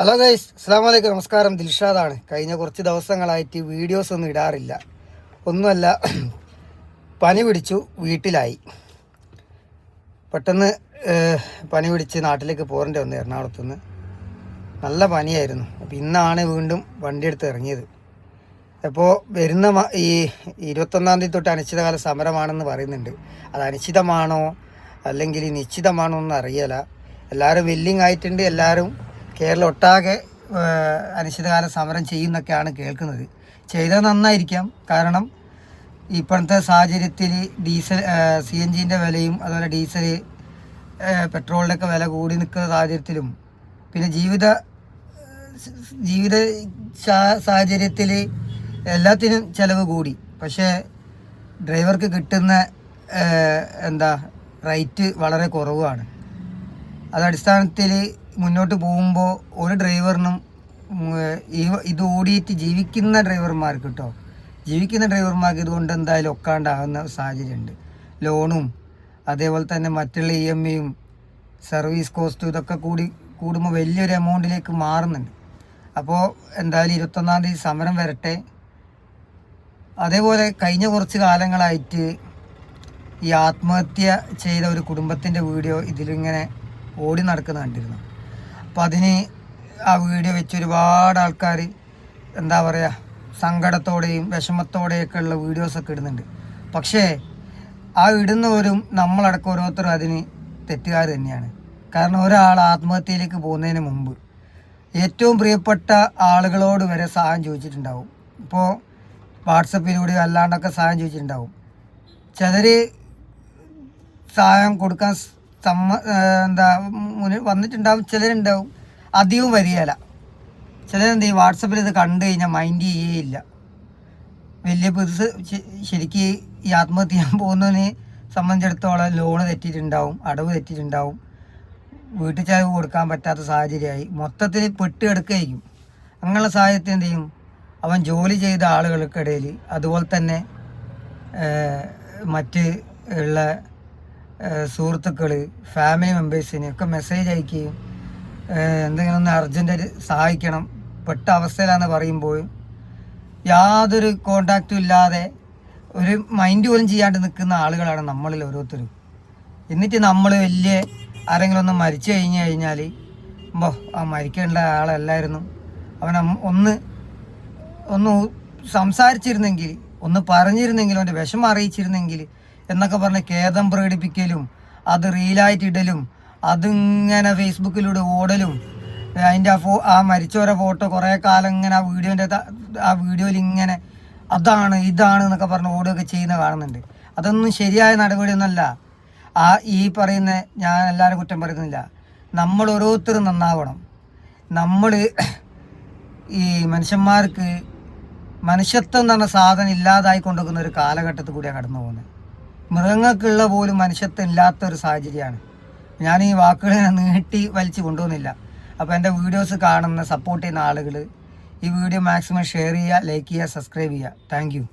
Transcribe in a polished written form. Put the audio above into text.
Hello guys, അസ്സലാമു അലൈക്കും. നമസ്കാരം. ദിൽഷാദാണ്. കഴിഞ്ഞ കുറച്ച് ദിവസങ്ങളായിട്ട് വീഡിയോസ് ഒന്നും ഇടാറില്ല. ഒന്നുമല്ല, പനി പിടിച്ചു, വീട്ടിലായി. പെട്ടെന്ന് പനി പിടിച്ച് നാട്ടിലേക്ക് പോരേണ്ടി വന്നു എറണാകുളത്തുനിന്ന്. നല്ല പനിയായിരുന്നു. അപ്പോൾ ഇന്നാണ് വീണ്ടും വണ്ടിയെടുത്ത് ഇറങ്ങിയത്. അപ്പോൾ വരുന്ന ഈ 21-ാം തീയതി തൊട്ട് അനിശ്ചിതകാല സമരമാണെന്ന് പറയുന്നുണ്ട്. അത് അനിശ്ചിതമാണോ അല്ലെങ്കിൽ നിശ്ചിതമാണോ എന്ന് അറിയില്ല. എല്ലാവരും വില്ലിങ് ആയിട്ടുണ്ട്. എല്ലാവരും കേരളം ഒട്ടാകെ അനിശ്ചിതകാല സമരം ചെയ്യുന്നൊക്കെയാണ് കേൾക്കുന്നത്. ചെയ്തത് നന്നായിരിക്കാം. കാരണം ഇപ്പോഴത്തെ സാഹചര്യത്തിൽ CNGൻ്റെ വിലയും അതുപോലെ ഡീസൽ പെട്രോളിൻ്റെയൊക്കെ വില കൂടി നിൽക്കുന്ന സാഹചര്യത്തിലും പിന്നെ ജീവിത സാഹചര്യത്തിൽ എല്ലാത്തിനും ചിലവ് കൂടി. പക്ഷേ ഡ്രൈവർക്ക് കിട്ടുന്ന റേറ്റ് വളരെ കുറവാണ്. അത് അടിസ്ഥാനത്തിൽ മുന്നോട്ട് പോകുമ്പോൾ ഒരു ഡ്രൈവറിനും ഇത് ഓടിയിട്ട് ജീവിക്കുന്ന ഡ്രൈവർമാർക്ക് ഇതുകൊണ്ട് എന്തായാലും ഒക്കാണ്ടാകുന്ന സാഹചര്യമുണ്ട്. ലോണും അതേപോലെ തന്നെ മറ്റുള്ള EMIയും സർവീസ് കോസ്റ്റും ഇതൊക്കെ കൂടുമ്പോൾ വലിയൊരു എമൗണ്ടിലേക്ക് മാറുന്നുണ്ട്. അപ്പോൾ എന്തായാലും 21-ാം തീയതി സമരം വരട്ടെ. അതേപോലെ കഴിഞ്ഞ കുറച്ച് കാലങ്ങളായിട്ട് ഈ ആത്മഹത്യ ചെയ്ത ഒരു കുടുംബത്തിൻ്റെ വീഡിയോ ഇതിലിങ്ങനെ ഓടി നടക്കുന്ന കണ്ടിരുന്നു. അപ്പോൾ ആ വീഡിയോ വെച്ച് ഒരുപാട് ആൾക്കാർ സങ്കടത്തോടെയും വിഷമത്തോടെയൊക്കെ ഉള്ള വീഡിയോസൊക്കെ ഇടുന്നുണ്ട്. പക്ഷേ ആ ഇടുന്നവരും നമ്മളടക്കം ഓരോരുത്തരും അതിന് തെറ്റുകാർ തന്നെയാണ്. കാരണം ഒരാൾ ആത്മഹത്യയിലേക്ക് പോകുന്നതിന് മുമ്പ് ഏറ്റവും പ്രിയപ്പെട്ട ആളുകളോട് വരെ സഹായം ചോദിച്ചിട്ടുണ്ടാവും. ഇപ്പോൾ വാട്സപ്പിലൂടെ അല്ലാണ്ടൊക്കെ സഹായം ചോദിച്ചിട്ടുണ്ടാവും. ചിലർ സഹായം കൊടുക്കാൻ വന്നിട്ടുണ്ടാവും, ചിലരുണ്ടാവും അധികവും വരികയില്ല. ചിലരെന്ത് ചെയ്യും, വാട്സപ്പിൽ ഇത് കണ്ടു കഴിഞ്ഞാൽ മൈൻഡ് ചെയ്യേയില്ല. വലിയ പുതുസ് ശരിക്ക് ഈ ആത്മഹത്യ ചെയ്യാൻ പോകുന്നതിനെ സംബന്ധിച്ചിടത്തോളം ലോണ് തെറ്റിയിട്ടുണ്ടാവും, അടവ് തെറ്റിയിട്ടുണ്ടാവും, വീട്ടു ചെലവ് കൊടുക്കാൻ പറ്റാത്ത സാഹചര്യമായി മൊത്തത്തിൽ പെട്ടുകിടക്കുകയായിരിക്കും. അങ്ങനെയുള്ള സാഹചര്യത്തിൽ എന്ത് ചെയ്യും, അവൻ ജോലി ചെയ്ത ആളുകൾക്കിടയിൽ അതുപോലെ തന്നെ മറ്റ് ഉള്ള സുഹൃത്തുക്കൾ, ഫാമിലി മെമ്പേഴ്സിന് ഒക്കെ മെസ്സേജ് അയക്കുകയും എന്തെങ്കിലും ഒന്ന് അർജൻറ്റ് സഹായിക്കണം, പെട്ട അവസ്ഥയിലാണെന്ന് പറയുമ്പോൾ യാതൊരു കോണ്ടാക്റ്റും ഇല്ലാതെ ഒരു മൈൻഡ് പോലും ചെയ്യാണ്ട് നിൽക്കുന്ന ആളുകളാണ് നമ്മളിൽ ഓരോരുത്തരും. എന്നിട്ട് നമ്മൾ വലിയ ആരെങ്കിലും ഒന്ന് മരിച്ചു കഴിഞ്ഞാൽ ആ മരിക്കേണ്ട ആളല്ലായിരുന്നു, അവൻ ഒന്ന് സംസാരിച്ചിരുന്നെങ്കിൽ, ഒന്ന് പറഞ്ഞിരുന്നെങ്കിൽ, അവൻ്റെ വിഷമം അറിയിച്ചിരുന്നെങ്കിൽ എന്നൊക്കെ പറഞ്ഞ് ഖേദം പ്രകടിപ്പിക്കലും അത് റീലായിട്ട് ഇടലും അതിങ്ങനെ ഫേസ്ബുക്കിലൂടെ ഓടലും അതിൻ്റെ ആ മരിച്ചവരെ ഫോട്ടോ കുറേ കാലം ഇങ്ങനെ ആ വീഡിയോയിൽ ഇങ്ങനെ അതാണ് ഇതാണ് എന്നൊക്കെ പറഞ്ഞ് ഓടുകയൊക്കെ ചെയ്യുന്ന കാണുന്നുണ്ട്. അതൊന്നും ശരിയായ നടപടിയൊന്നുമല്ല. ഈ പറയുന്ന ഞാൻ എല്ലാവരും കുറ്റം പറയുന്നില്ല. നമ്മൾ ഓരോരുത്തരും നന്നാവണം. നമ്മൾ ഈ മനുഷ്യന്മാർക്ക് മനുഷ്യത്വം എന്ന് പറഞ്ഞ സാധനം ഇല്ലാതായി കൊണ്ടുവക്കുന്ന ഒരു കാലഘട്ടത്തിൽ കൂടിയാണ് കടന്നു പോകുന്നത്. മൃഗങ്ങൾക്കുള്ള പോലും മനുഷ്യത്വം ഇല്ലാത്തൊരു സാഹചര്യമാണ്. ഞാൻ ഈ വാക്കുകൾ നീട്ടി വലിച്ചു കൊണ്ടുപോകുന്നില്ല. അപ്പോൾ എൻ്റെ വീഡിയോസ് കാണുന്ന സപ്പോർട്ട് ചെയ്യുന്ന ആളുകൾ ഈ വീഡിയോ മാക്സിമം ഷെയർ ചെയ്യുക, ലൈക്ക് ചെയ്യുക, സബ്സ്ക്രൈബ് ചെയ്യുക. Thank you.